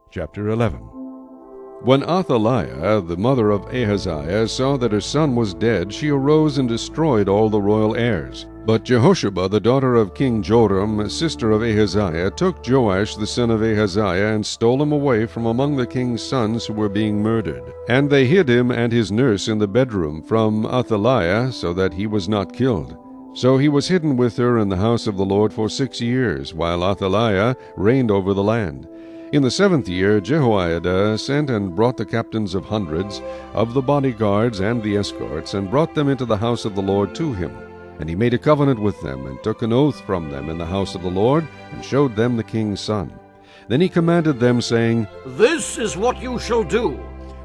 Chapter 11. When Athaliah, the mother of Ahaziah, saw that her son was dead, she arose and destroyed all the royal heirs. But Jehosheba, the daughter of King Joram, sister of Ahaziah, took Joash the son of Ahaziah, and stole him away from among the king's sons who were being murdered. And they hid him and his nurse in the bedroom from Athaliah, so that he was not killed. So he was hidden with her in the house of the Lord for 6 years, while Athaliah reigned over the land. In the 7th year Jehoiada sent and brought the captains of hundreds, of the bodyguards and the escorts, and brought them into the house of the Lord to him. And he made a covenant with them, and took an oath from them in the house of the Lord, and showed them the king's son. Then he commanded them, saying, "This is what you shall do.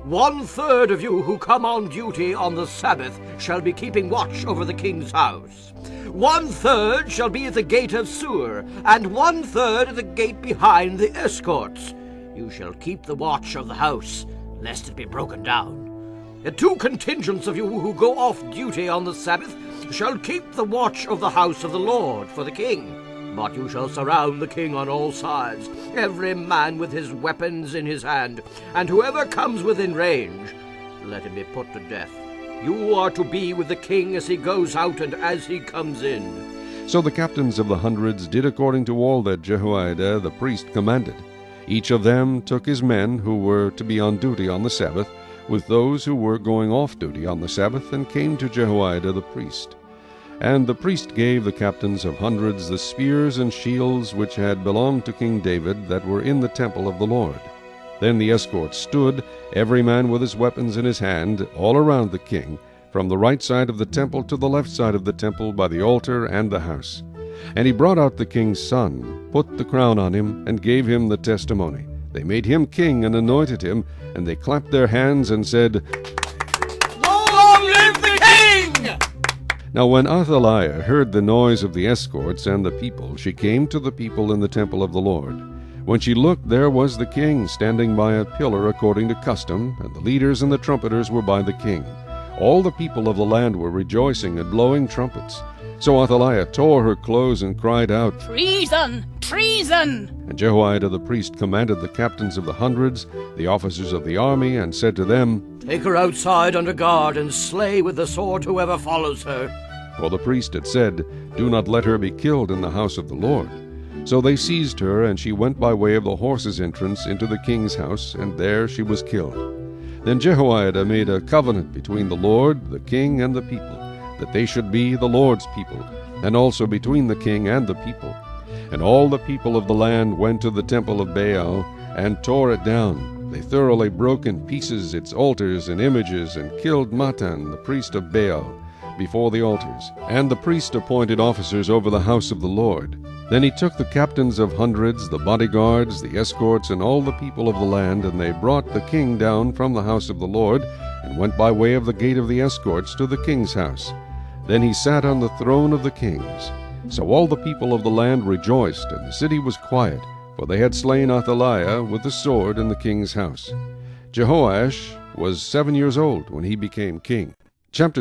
1/3 of you who come on duty on the Sabbath shall be keeping watch over the king's house. 1/3 shall be at the gate of Sur, and 1/3 at the gate behind the escorts. You shall keep the watch of the house, lest it be broken down. And 2 contingents of you who go off duty on the Sabbath shall keep the watch of the house of the Lord for the king. But you shall surround the king on all sides, every man with his weapons in his hand, and whoever comes within range, let him be put to death. You are to be with the king as he goes out and as he comes in." So the captains of the hundreds did according to all that Jehoiada the priest commanded. Each of them took his men who were to be on duty on the Sabbath, with those who were going off duty on the Sabbath, and came to Jehoiada the priest. And the priest gave the captains of hundreds the spears and shields which had belonged to King David, that were in the temple of the Lord. Then the escorts stood, every man with his weapons in his hand, all around the king, from the right side of the temple to the left side of the temple, by the altar and the house. And he brought out the king's son, put the crown on him, and gave him the testimony. They made him king and anointed him, and they clapped their hands and said, "Long live the king!" Now when Athaliah heard the noise of the escorts and the people, she came to the people in the temple of the Lord. When she looked, there was the king standing by a pillar according to custom, and the leaders and the trumpeters were by the king. All the people of the land were rejoicing and blowing trumpets. So Athaliah tore her clothes and cried out, "Treason! Treason!" And Jehoiada the priest commanded the captains of the hundreds, the officers of the army, and said to them, "Take her outside under guard, and slay with the sword whoever follows her." For the priest had said, "Do not let her be killed in the house of the Lord." So they seized her, and she went by way of the horses' entrance into the king's house, and there she was killed. Then Jehoiada made a covenant between the Lord, the king, and the people, that they should be the Lord's people, and also between the king and the people. And all the people of the land went to the temple of Baal, and tore it down. They thoroughly broke in pieces its altars and images, and killed Mattan, the priest of Baal, before the altars. And the priest appointed officers over the house of the Lord. Then he took the captains of hundreds, the bodyguards, the escorts, and all the people of the land, and they brought the king down from the house of the Lord, and went by way of the gate of the escorts to the king's house. Then he sat on the throne of the kings. So all the people of the land rejoiced, and the city was quiet, for they had slain Athaliah with the sword in the king's house. Jehoash was 7 years old when he became king. Chapter